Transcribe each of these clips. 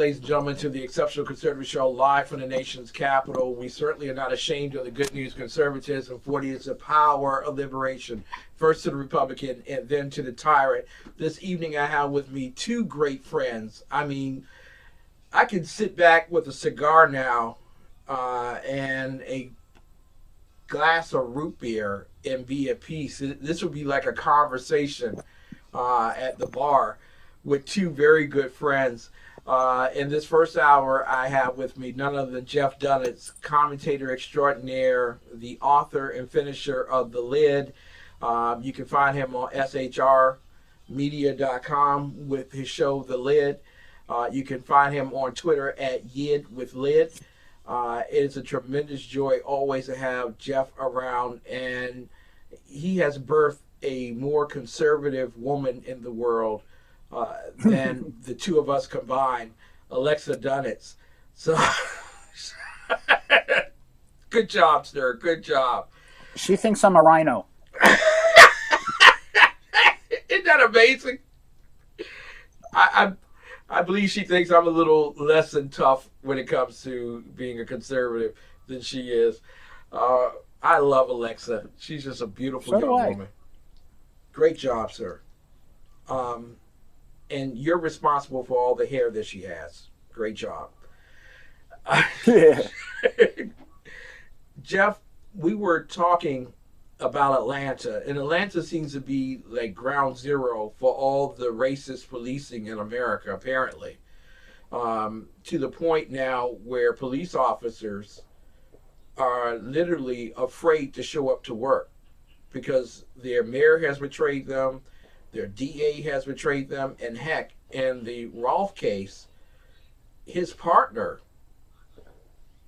ladies and gentlemen, to the Exceptional Conservative Show, live from the nation's capital. We certainly are not ashamed of the good news conservatism, for it is the power of liberation, first to the Republican and then to the tyrant. This evening I have with me two great friends. I mean, I can sit back with a cigar now and a glass of root beer and be at peace. This would be like a conversation at the bar with two very good friends. In this first hour, I have with me none other than Jeff Dunetz, commentator extraordinaire, the author and finisher of The Lid. You can find him on shrmedia.com with his show The Lid. You can find him on Twitter at Yid with Lid. It is a tremendous joy always to have Jeff around, and he has birthed a more conservative woman in the world than the two of us combined, Alexa Dunetz. So, good job, sir. Good job. She thinks I'm a rhino. Isn't that amazing? I believe she thinks I'm a little less than tough when it comes to being a conservative than she is. I love Alexa. She's just a beautiful young woman. Great job, sir. And you're responsible for all the hair that she has. Great job. Yeah. Jeff, we were talking about Atlanta, and Atlanta seems to be like ground zero for all the racist policing in America, apparently. To the point now where police officers are literally afraid to show up to work because their mayor has betrayed them, their DA has betrayed them, and heck, in the Rolfe case, his partner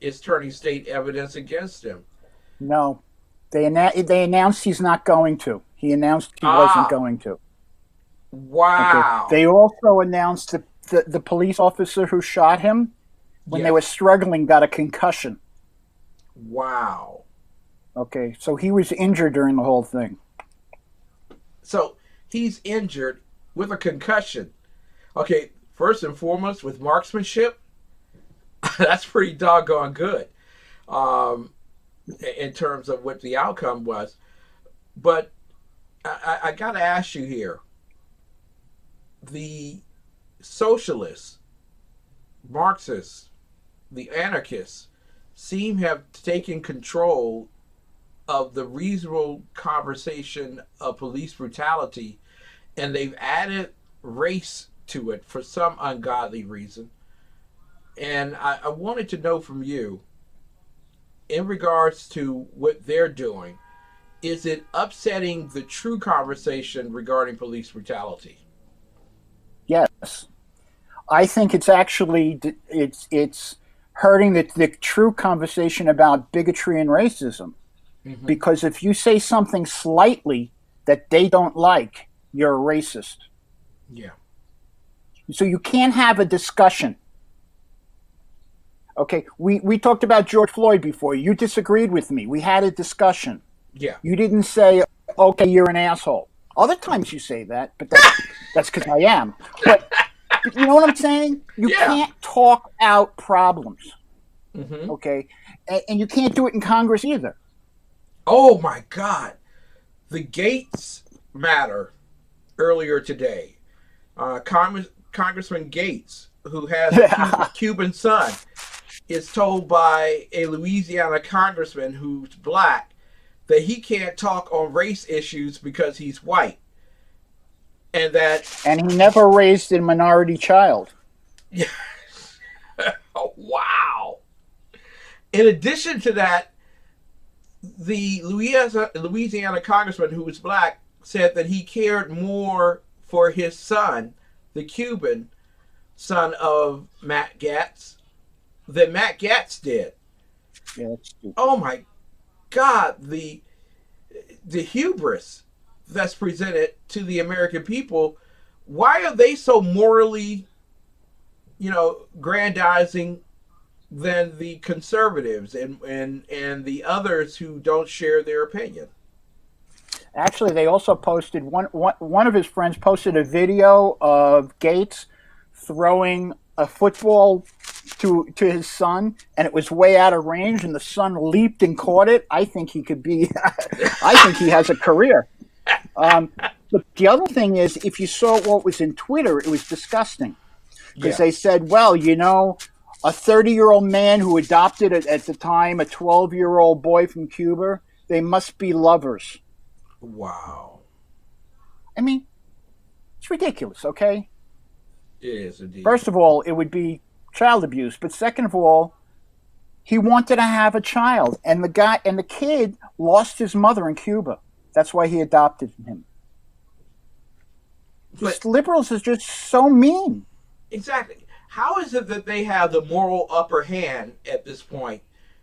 is turning state evidence against him. No, they announced he's not going to. He announced he wasn't going to. Wow. Okay. They also announced that the police officer who shot him, when they were struggling, got a concussion. Wow. Okay, so he was injured during the whole thing. So he's injured with a concussion. Okay, first and foremost, with marksmanship, that's pretty doggone good in terms of what the outcome was. But I got to ask you here. The socialists, Marxists, the anarchists seem to have taken control of the reasonable conversation of police brutality, and they've added race to it for some ungodly reason. And I wanted to know from you, in regards to what they're doing, is it upsetting the true conversation regarding police brutality? Yes. I think it's actually, it's hurting the true conversation about bigotry and racism. Mm-hmm. Because if you say something slightly that they don't like, you're a racist. Yeah. So you can't have a discussion. Okay, we talked about George Floyd before. You disagreed with me. We had a discussion. Yeah. You didn't say, okay, you're an asshole. Other times you say that, but that's because I am. But you know what I'm saying? You can't talk out problems. Mm-hmm. Okay? And you can't do it in Congress either. Oh my God. The Gates matter earlier today. Congressman Gates, who has a Cuban son, is told by a Louisiana congressman who's black that he can't talk on race issues because he's white. And he never raised a minority child. Yeah. Oh, wow. In addition to that, the Louisiana congressman who was black said that he cared more for his son, the Cuban son of Matt Gaetz, than Matt Gaetz did. Yeah, that's stupid. Oh my God, the hubris that's presented to the American people. Why are they so morally, grandizing than the conservatives and the others who don't share their opinion? Actually, they also posted one of his friends posted a video of Gates throwing a football to his son, and it was way out of range, and the son leaped and caught it, I think he could be. I think he has a career. But the other thing is, if you saw what was in Twitter, it was disgusting because Yeah. they said, well, a 30-year-old man who adopted at the time a 12-year-old boy from Cuba, they must be lovers. Wow. I mean, it's ridiculous, okay? It is indeed. First of all, it would be child abuse, but second of all, he wanted to have a child, and the kid lost his mother in Cuba. That's why he adopted him. But Liberals is just so mean. exactly. How is it that they have the moral upper hand at this point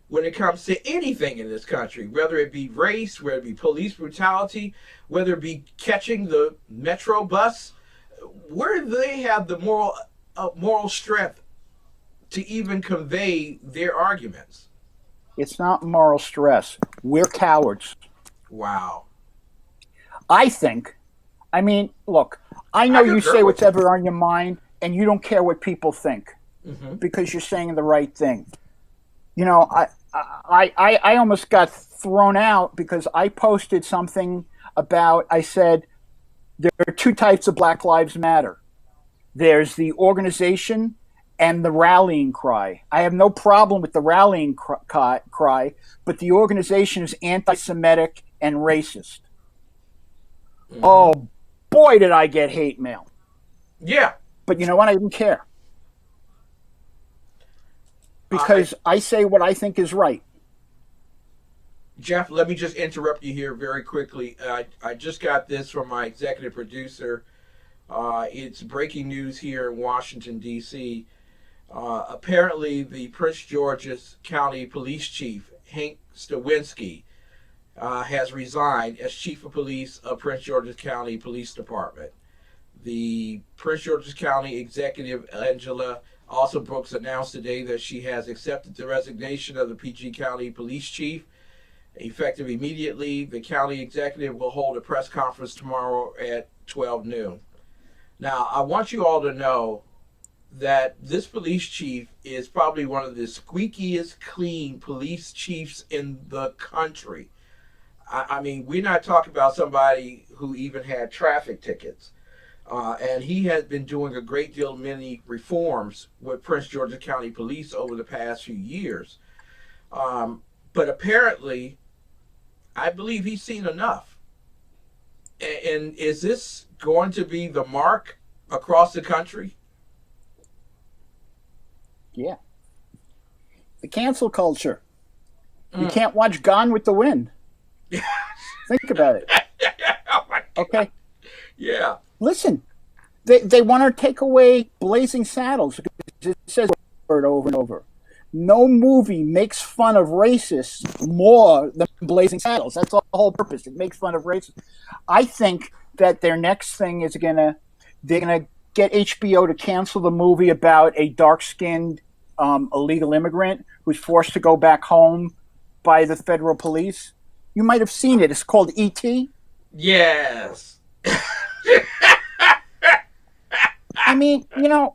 when it comes to anything in this country, whether it be race, whether it be police brutality, whether it be catching the metro bus? Where do they have the moral strength to even convey their arguments? It's not moral stress. We're cowards. Wow. I think. I mean, look, I know you say whatever on your mind, and you don't care what people think because you're saying the right thing. I almost got thrown out because I posted something about, I said, there are two types of Black Lives Matter. There's the organization and the rallying cry. I have no problem with the rallying cry, but the organization is anti-Semitic and racist. Oh, boy, did I get hate mail. Yeah. But you know what? I didn't care. Because I say what I think is right. Jeff, let me just interrupt you here very quickly. I just got this from my executive producer. It's breaking news here in Washington, D.C. Apparently, the Prince George's County Police Chief, Hank Stawinski, has resigned as Chief of Police of Prince George's County Police Department. The Prince George's County Executive, Angela also Brooks, announced today that she has accepted the resignation of the PG County Police Chief. Effective immediately, the county executive will hold a press conference tomorrow at 12 noon. Now, I want you all to know that this police chief is probably one of the squeakiest clean police chiefs in the country. I mean, we're not talking about somebody who even had traffic tickets. And he has been doing a great deal of many reforms with Prince George's County Police over the past few years. But apparently, I believe he's seen enough. And is this going to be the mark across the country? Yeah. The cancel culture. You can't watch Gone with the Wind. Think about it. Oh my God. Okay. Yeah. Listen, they want to take away Blazing Saddles. It says it over and over. No movie makes fun of racists more than Blazing Saddles. That's the whole purpose. It makes fun of racists. I think that their next thing is they're gonna get HBO to cancel the movie about a dark-skinned illegal immigrant who's forced to go back home by the federal police. You might have seen it. It's called E.T. Yes. I mean, and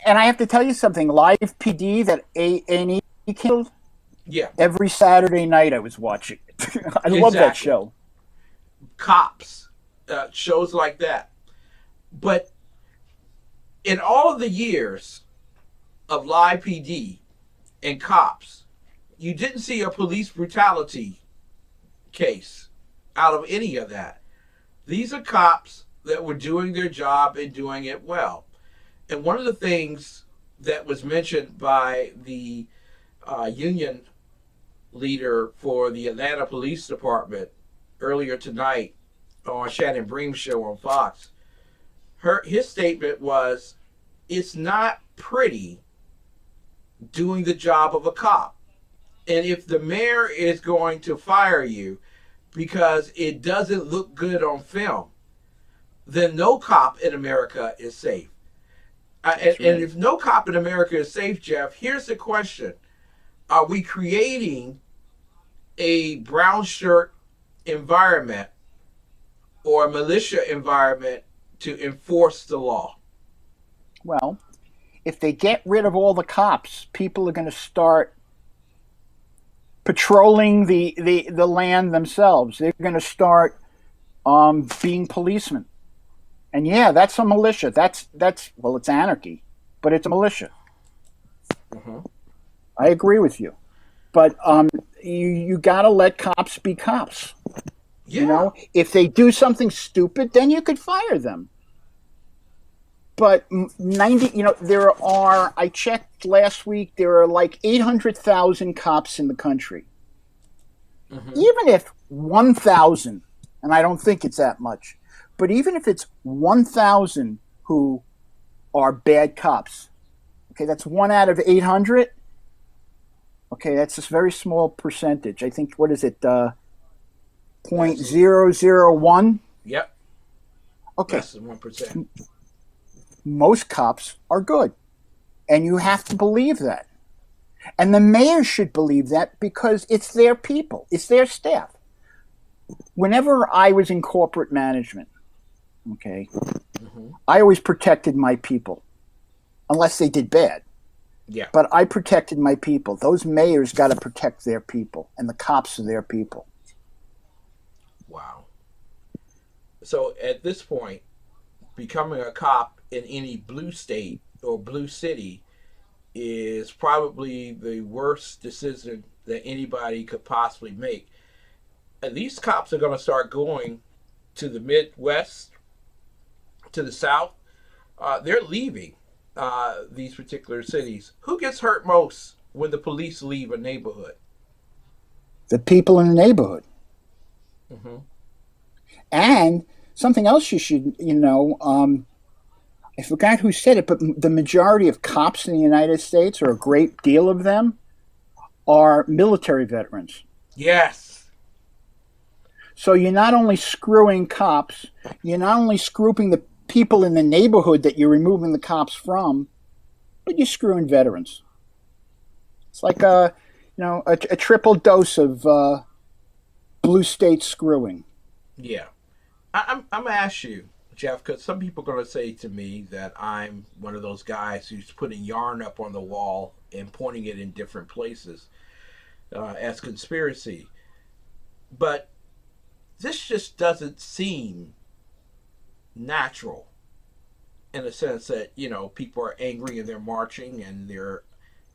I have to tell you something. Live PD that A&E killed. Yeah. Every Saturday night I was watching it. I love that show. Cops, shows like that. But in all of the years of Live PD and Cops, you didn't see a police brutality case out of any of that. These are cops that were doing their job and doing it well. And one of the things that was mentioned by the union leader for the Atlanta Police Department earlier tonight on Shannon Bream's show on Fox, his statement was, it's not pretty doing the job of a cop. And if the mayor is going to fire you because it doesn't look good on film, then no cop in America is safe. And if no cop in America is safe, Jeff, here's the question. Are we creating a brown shirt environment or a militia environment to enforce the law? Well, if they get rid of all the cops, people are going to start patrolling the land themselves. They're going to start being policemen. And yeah, that's a militia. That's well, it's anarchy, but it's a militia. Mm-hmm. I agree with you. But you got to let cops be cops. Yeah. You know, if they do something stupid, then you could fire them. But 90, there are, I checked last week, there are like 800,000 cops in the country. Mm-hmm. Even if 1,000, and I don't think it's that much, but even if it's 1,000 who are bad cops, okay, that's 1 out of 800. Okay, that's a very small percentage. I think, what is it, 0.001? Yep. Okay. Less than 1%. Most cops are good. And you have to believe that. And the mayor should believe that because it's their people, it's their staff. Whenever I was in corporate management, okay, Mm-hmm. I always protected my people, unless they did bad. Yeah. But I protected my people. Those mayors got to protect their people, and the cops are their people. Wow. So at this point, becoming a cop in any blue state or blue city is probably the worst decision that anybody could possibly make. And these cops are going to start going to the Midwest, to the South. They're leaving these particular cities. Who gets hurt most when the police leave a neighborhood? The people in the neighborhood. Mm-hmm. And something else you should, I forgot who said it, but the majority of cops in the United States, or a great deal of them, are military veterans. Yes. So you're not only screwing cops, you're not only screwing the people in the neighborhood that you're removing the cops from, but you're screwing veterans. It's like a triple dose of blue state screwing. Yeah. I'm going to ask you, Jeff, because some people are going to say to me that I'm one of those guys who's putting yarn up on the wall and pointing it in different places as conspiracy. But this just doesn't seem natural in a sense that, people are angry and they're marching and they're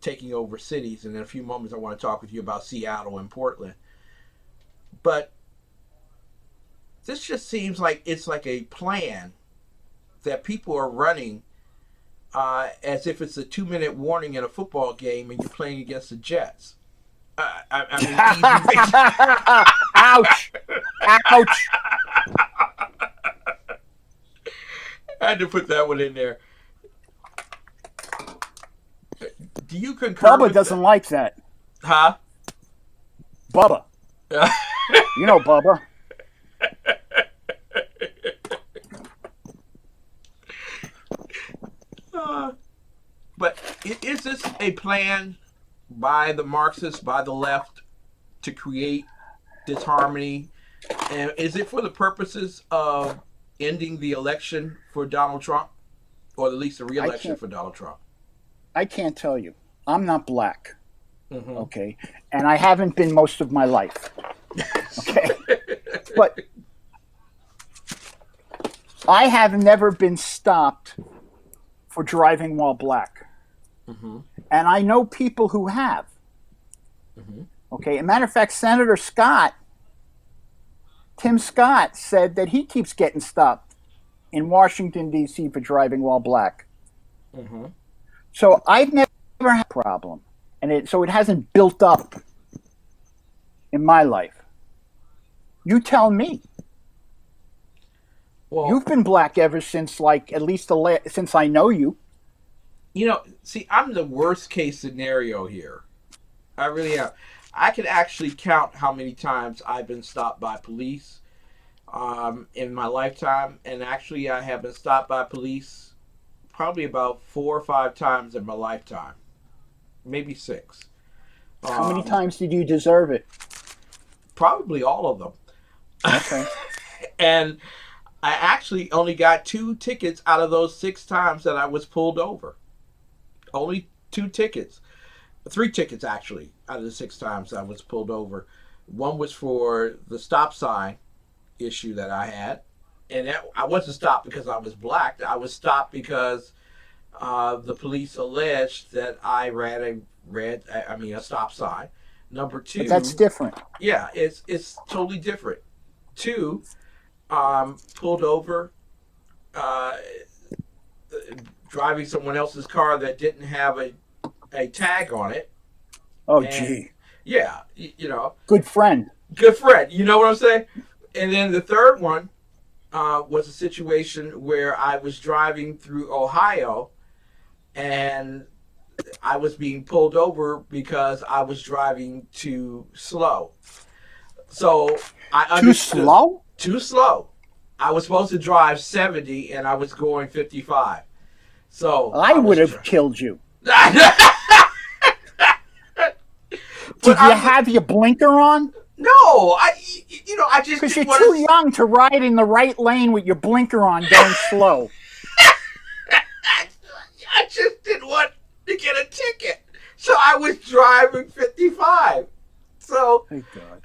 taking over cities. And in a few moments, I want to talk with you about Seattle and Portland. But this just seems like it's like a plan that people are running as if it's a 2-minute warning in a football game and you're playing against the Jets. Ouch! Ouch! I had to put that one in there. Do you concur? Bubba doesn't like that. Huh? Bubba. You know Bubba. But is this a plan by the Marxists, by the left, to create disharmony? And is it for the purposes of ending the election for Donald Trump, or at least the re-election for Donald Trump? I can't tell you. I'm not black. Mm-hmm. Okay, and I haven't been most of my life. Okay, but I have never been stopped for driving while black. Mm-hmm. And I know people who have. Mm-hmm. Okay, as a matter of fact, Senator Scott, Tim Scott, said that he keeps getting stopped in Washington, D.C. for driving while black. Mm-hmm. So I've never had a problem. And so it hasn't built up in my life. You tell me. Well, you've been black ever since, like, at least since I know you. See, I'm the worst case scenario here. I really am. I can actually count how many times I've been stopped by police in my lifetime. And actually, I have been stopped by police probably about 4 or 5 times in my lifetime. Maybe 6. How many times did you deserve it? Probably all of them. Okay. And I actually only got 2 tickets out of those 6 times that I was pulled over. Only 2 tickets. 3 tickets actually out of the 6 times I was pulled over. One was for the stop sign issue that I had, and that, I wasn't stopped because I was black. I was stopped because the police alleged that I ran a stop sign. Number But that's two, different. yeah, it's totally different. Two, pulled over, uh, driving someone else's car that didn't have a tag on it. Oh, And gee. yeah, Good friend. good friend. You know what I'm saying? And then the third one was a situation where I was driving through Ohio and I was being pulled over because I was driving too slow. So I Too understood slow? too slow. I was supposed to drive 70 and I was going 55. So I I would was. have killed you. But Did you I'm have your blinker on? no, I just Because you're didn't want too to. young to ride in the right lane with your blinker on going slow. I just didn't want to get a ticket, so I was driving 55. So Thank God.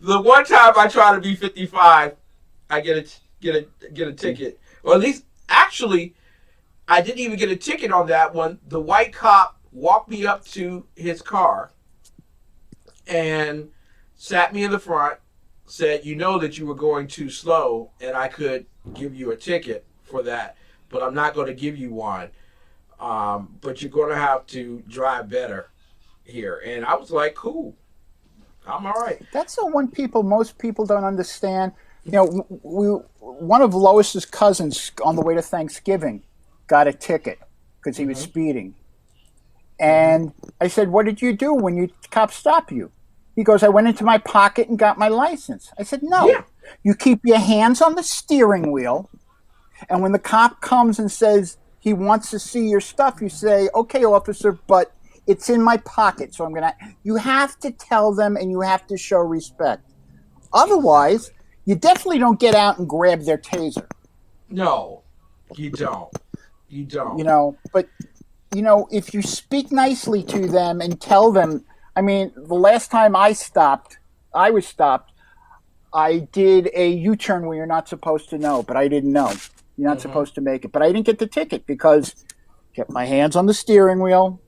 the one time I try to be 55, I get a ticket, or at least actually I didn't even get a ticket on that one. The white cop walked me up to his car and sat me in the front, said, "You know that you were going too slow, and I could give you a ticket for that, but I'm not going to give you one. But you're going to have to drive better here." And I was like, "Cool, I'm all right." That's the one most people don't understand. You know, one of Lois's cousins on the way to Thanksgiving got a ticket because he was Mm-hmm. speeding. Mm-hmm. And I said, "What did you do when you cop stopped you?" He goes, "I went into my pocket and got my license." I said, Yeah, "No, you keep your hands on the steering wheel, and when the cop comes and says he wants to see your stuff, you say, 'Okay, officer, but it's in my pocket, so I'm gonna.'" You have to tell them, and you have to show respect. Otherwise, exactly. you definitely don't get out and grab their taser. No, you don't. You don't. But if you speak nicely to them and tell them, I mean, the last time I was stopped, I did a U-turn where you're not supposed to know, but I didn't know. You're not Mm-hmm. supposed to make it. But I didn't get the ticket because I kept my hands on the steering wheel.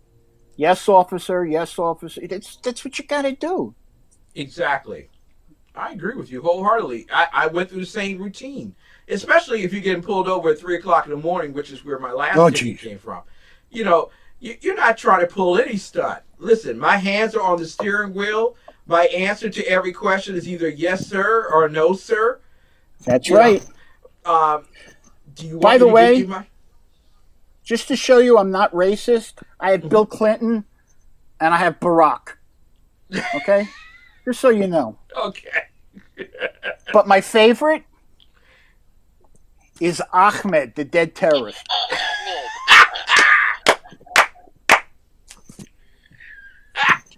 Yes, officer. Yes, officer. That's what you got to do. Exactly. I agree with you wholeheartedly. I went through the same routine, especially if you're getting pulled over at 3 o'clock in the morning, which is where my last Oh, ticket geez. came from. You know, you're not trying to pull any stunt. Listen, my hands are on the steering wheel. My answer to every question is either yes, sir, or no, sir. That's You know, right. um, do you By want me the to give you way, my? just to show you I'm not racist, I have Mhm. Bill Clinton and I have Barack. Okay? Just so you know. Okay. But my favorite is Ahmed, the dead terrorist.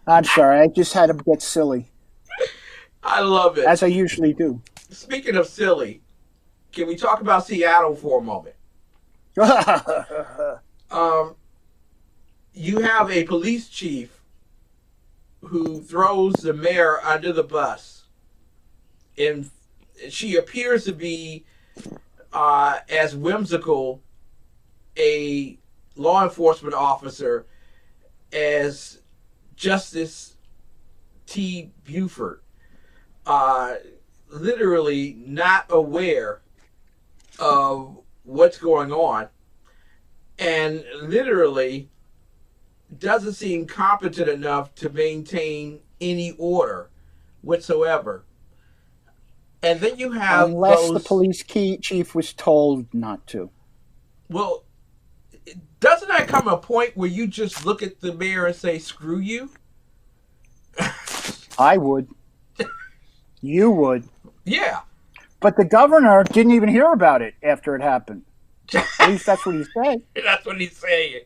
I'm sorry, I just had to get silly, I love it. as I usually do. Speaking of silly, can we talk about Seattle for a moment? Um, you have a police chief who throws the mayor under the bus, and she appears to be as whimsical a law enforcement officer as Justice T. Buford. Uh, Literally not aware of what's going on, and literally doesn't seem competent enough to maintain any order whatsoever. And then you have Unless the those. police chief was told not to. Well, doesn't that come a point where you just look at the mayor and say, "Screw you"? I would. You would. Yeah. But the governor didn't even hear about it after it happened. At least that's what he said. That's what he's saying.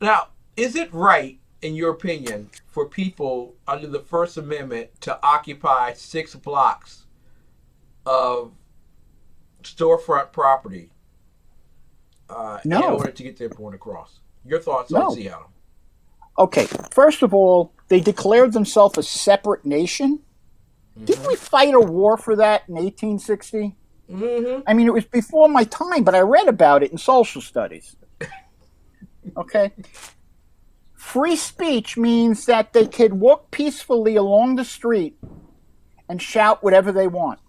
Now, is it right? in your opinion, for people under the First Amendment to occupy 6 blocks of storefront property in No, order to get their point across? Your thoughts on no. Seattle? Okay, first of all, they declared themselves a separate nation. Didn't we fight a war for that in 1860? Mm-hmm. I mean, it was before my time, but I read about it in social studies. Okay? Free speech means that they could walk peacefully along the street and shout whatever they want.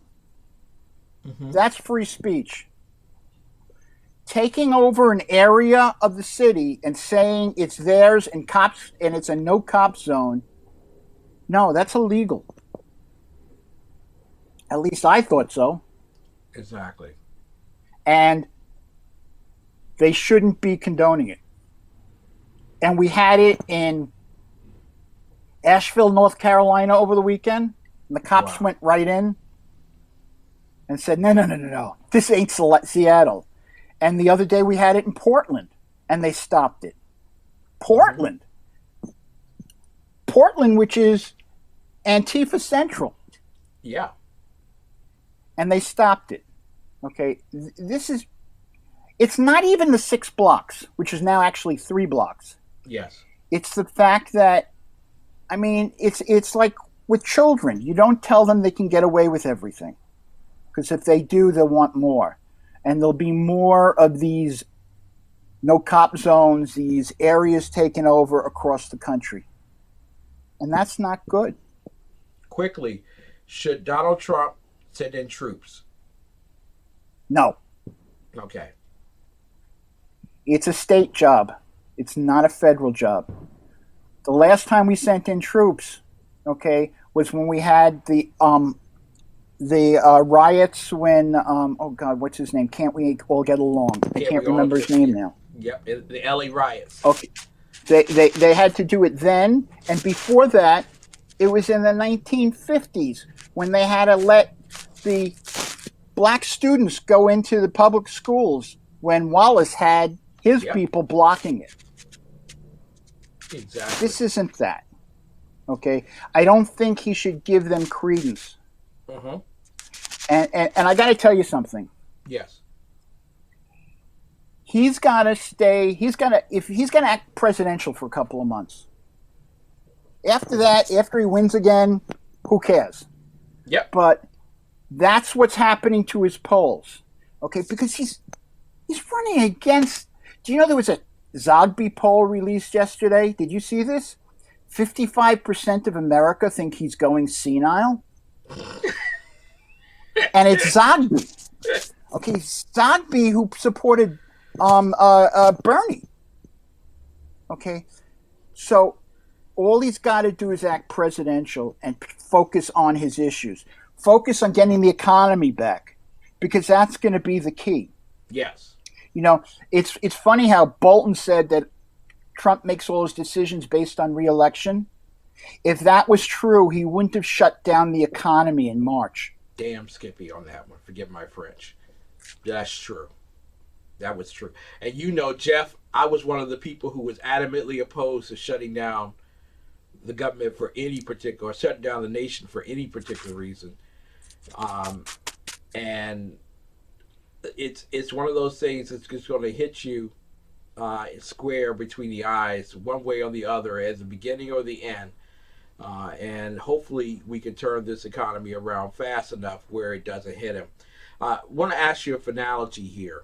Mm-hmm. That's free speech. Taking over an area of the city and saying it's theirs and cops and it's a no cop zone, no, that's illegal. At least I thought so. Exactly. And they shouldn't be condoning it. And we had it in Asheville, North Carolina over the weekend. And the cops went right in and said, no. This ain't Seattle. And the other day we had it in Portland, and they stopped it. Portland. Portland, which is Antifa Central. Yeah. And they stopped it. Okay, it's not even the 6 blocks, which is now actually 3 blocks. Yes. It's the fact that, I mean, it's like with children. You don't tell them they can get away with everything. Because if they do, they'll want more. And there'll be more of these no cop zones, these areas taken over across the country. And that's not good. Quickly, should Donald Trump send in troops? No. Okay. It's a state job. It's not a federal job. The last time we sent in troops, okay, was when we had the riots when oh God, what's his name? Can't we all get along? I can't remember his name now. Yep, the LA riots. Okay, they had to do it then, and before that, it was in the 1950s when they had to let the black students go into the public schools when Wallace had his people blocking it. Exactly. This isn't that. Okay, I don't think he should give them credence. Mm-hmm. And I got to tell you something. Yes. He's got to stay. If he's going to act presidential for a couple of months. After that, after he wins again, who cares? Yep. But that's what's happening to his polls. Okay, because he's running against. Do you know there was a Zogby poll released yesterday? Did you see this? 55% of America think he's going senile. And it's Zogby. Okay, Zogby who supported Bernie. Okay, so all he's got to do is act presidential and focus on his issues. Focus on getting the economy back, because that's going to be the key. Yes. You know, it's funny how Bolton said that Trump makes all his decisions based on re-election. If that was true, he wouldn't have shut down the economy in March. Damn Skippy on that one. Forgive my French. That's true. That was true. And you know, Jeff, I was one of the people who was adamantly opposed to shutting down the government for any particular, or shutting down the nation for any particular reason. And it's one of those things that's just going to hit you square between the eyes, one way or the other, at the beginning or the end. And hopefully we can turn this economy around fast enough where it doesn't hit him. I want to ask you a finality here.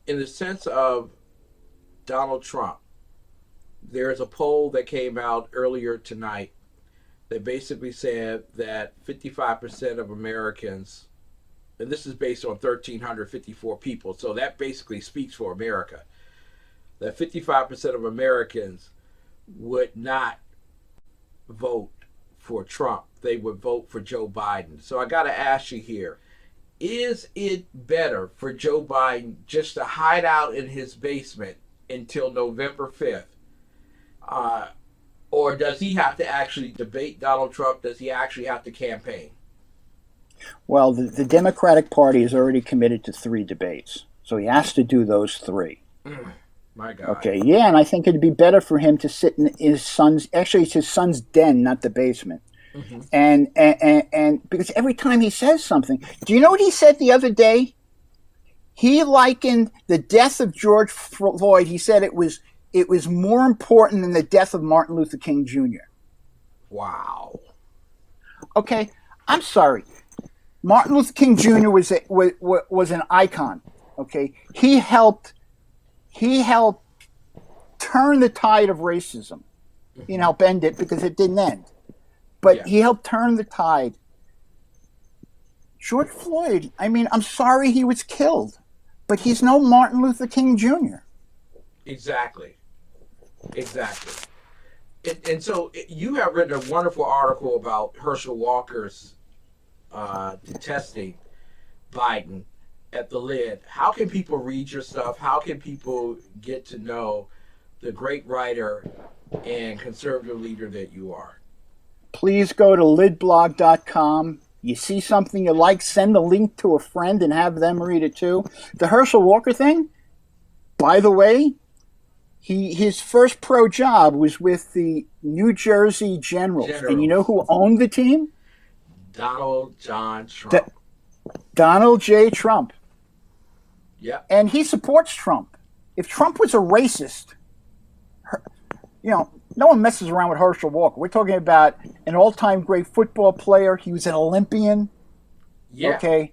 In the sense of Donald Trump, there's a poll that came out earlier tonight that basically said that 55% of Americans, and this is based on 1,354 people, so that basically speaks for America, that 55% of Americans would not vote for Trump. They would vote for Joe Biden. So I got to ask you here, is it better for Joe Biden just to hide out in his basement until November 5th? Or does he have to actually debate Donald Trump? Does he actually have to campaign? Well, the Democratic Party is already committed to 3 debates. So he has to do those 3. My God. Okay, yeah, and I think it'd be better for him to sit in his son's, actually it's his son's den, not the basement. Hmm. And because every time he says something, do you know what he said the other day? He likened the death of George Floyd. He said it was more important than the death of Martin Luther King Jr. Wow. Okay, I'm sorry. Martin Luther King Jr. was an icon. Okay, he helped turn the tide of racism. He didn't help end it because it didn't end, but Yeah. he helped turn the tide. George Floyd, I mean, I'm sorry he was killed, but he's no Martin Luther King Jr. Exactly. Exactly. And so you have written a wonderful article about Herschel Walker's detesting Biden at the lid. How can people read your stuff? How can people get to know the great writer and conservative leader that you are? Please go to lidblog.com. You see something you like, send the link to a friend and have them read it too. The Herschel Walker thing, by the way, his first pro job was with the New Jersey Generals. And you know Generals. who owned the team? Donald John D- Trump. Donald J. Trump. Yep. And he supports Trump. If Trump was a racist, no one messes around with Herschel Walker. We're talking about an all-time great football player. He was an Olympian, Yeah. okay?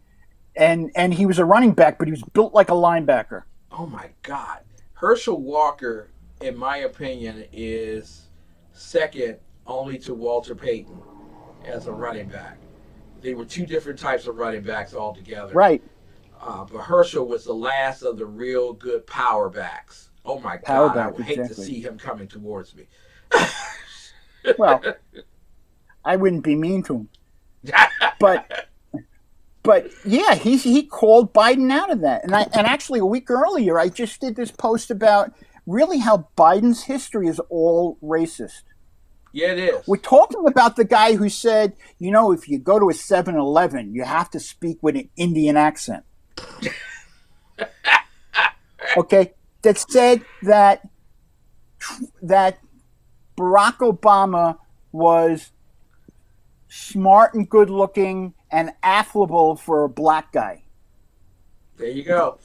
And he was a running back, but he was built like a linebacker. Oh my God. Herschel Walker, in my opinion, is second only to Walter Payton as a running back. They were two different types of running backs altogether. Right. But Herschel was the last of the real good power backs. Oh my Power God, I back, would hate to exactly. see him coming towards me. Well, I wouldn't be mean to him. But yeah, he called Biden out of that. And actually a week earlier I just did this post about really how Biden's history is all racist. Yeah, it is. We're talking about the guy who said, if you go to a 7-Eleven, you have to speak with an Indian accent. Okay? That said that Barack Obama was smart and good looking and affable for a black guy. There you go.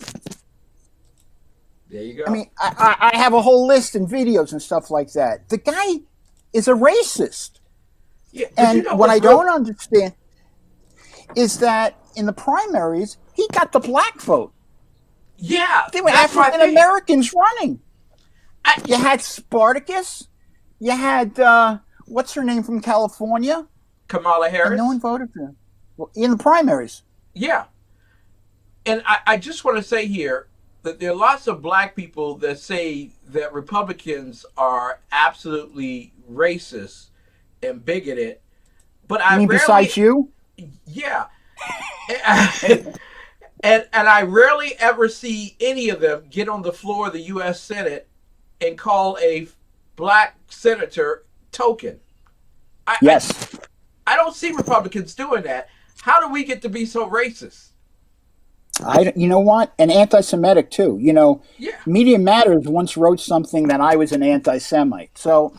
There you go. I mean, I have a whole list and videos and stuff like that. The guy is a racist. Yeah, And what I don't understand is that in the primaries, he got the black vote. Yeah, There were that's my African thing. Americans running. You had Spartacus. You had, what's her name from California? Kamala Harris. And no one voted for him. Well, in the primaries. Yeah. And I just want to say here that there are lots of black people that say that Republicans are absolutely racist and bigoted. But I rarely, besides you? Yeah. and I rarely ever see any of them get on the floor of the U.S. Senate and call a black senator token. Yes. I don't see Republicans doing that. How do we get to be so racist? You know what? And anti-Semitic too. Yeah. Media Matters once wrote something that I was an anti-Semite. So,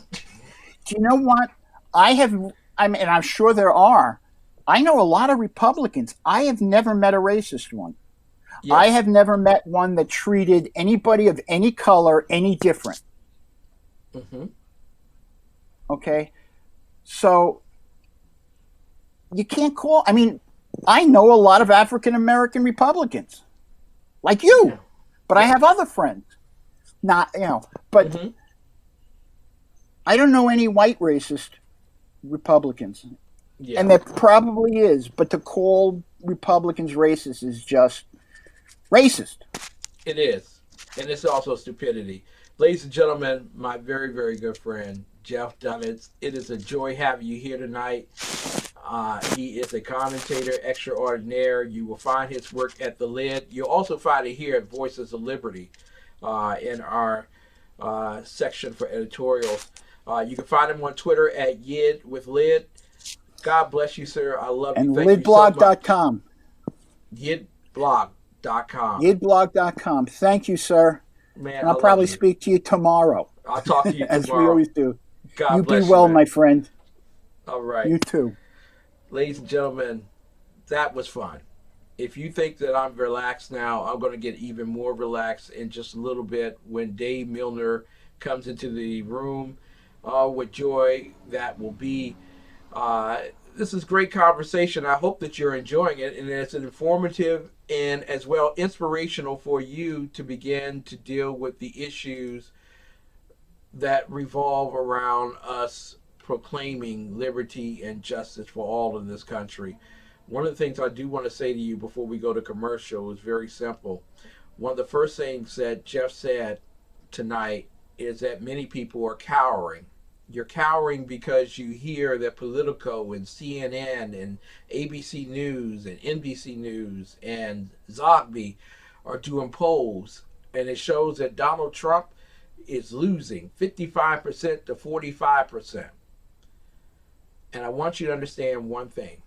do you know what? And I'm sure there are. I know a lot of Republicans. I have never met a racist one. Yeah. I have never met one that treated anybody of any color any different. Mm-hmm. Okay? So, you can't call... I know a lot of African American Republicans, like you, Yeah. but I have other friends. But Mm-hmm. I don't know any white racist Republicans. Yeah. And there probably is, but to call Republicans racist is just racist. It is. And it's also stupidity. Ladies and gentlemen, my very, very good friend, Jeff Dunetz, it is a joy having you here tonight. He is a commentator extraordinaire. You will find his work at The Lid. You'll also find it here at Voices of Liberty in our section for editorials. You can find him on Twitter at Yid with Lid. God bless you, sir. I love you. And Thank lidblog.com. you so much. Yidblog.com. Yidblog.com. Thank you, sir. Man, And I I'll probably love you. speak to you tomorrow, I'll talk to you as we tomorrow. always do. God You be bless well, man. my friend. All right. You too. Ladies and gentlemen, that was fun. If you think that I'm relaxed now, I'm going to get even more relaxed in just a little bit when Dave Milner comes into the room with Joy. That will be. Uh, this is great conversation. I hope that you're enjoying it, and it's informative and as well inspirational for you to begin to deal with the issues that revolve around us proclaiming liberty and justice for all in this country. One of the things I do want to say to you before we go to commercial is very simple. One of the first things that Jeff said tonight is that many people are cowering. You're cowering because you hear that Politico and CNN and ABC News and NBC News and Zogby are doing polls, and it shows that Donald Trump is losing 55% to 45%. And I want you to understand one thing.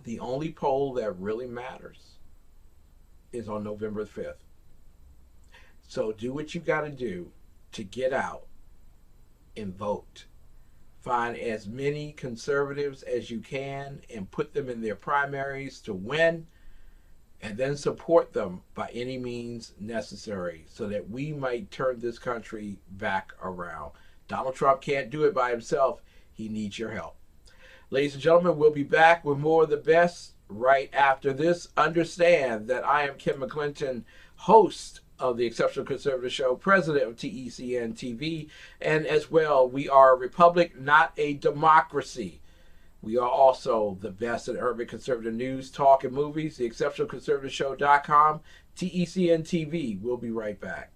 The only poll that really matters is on November 5th. So do what you got to do to get out and vote. Find as many conservatives as you can and put them in their primaries to win, and then support them by any means necessary so that we might turn this country back around. Donald Trump can't do it by himself. He needs your help. Ladies and gentlemen, we'll be back with more of the best right after this. Understand that I am Kim McClinton, host of the Exceptional Conservative Show, president of TECN TV, and as well, we are a republic, not a democracy. We are also the best in urban conservative news, talk, and movies. The ExceptionalConservativeShow.com, TECN TV. We'll be right back.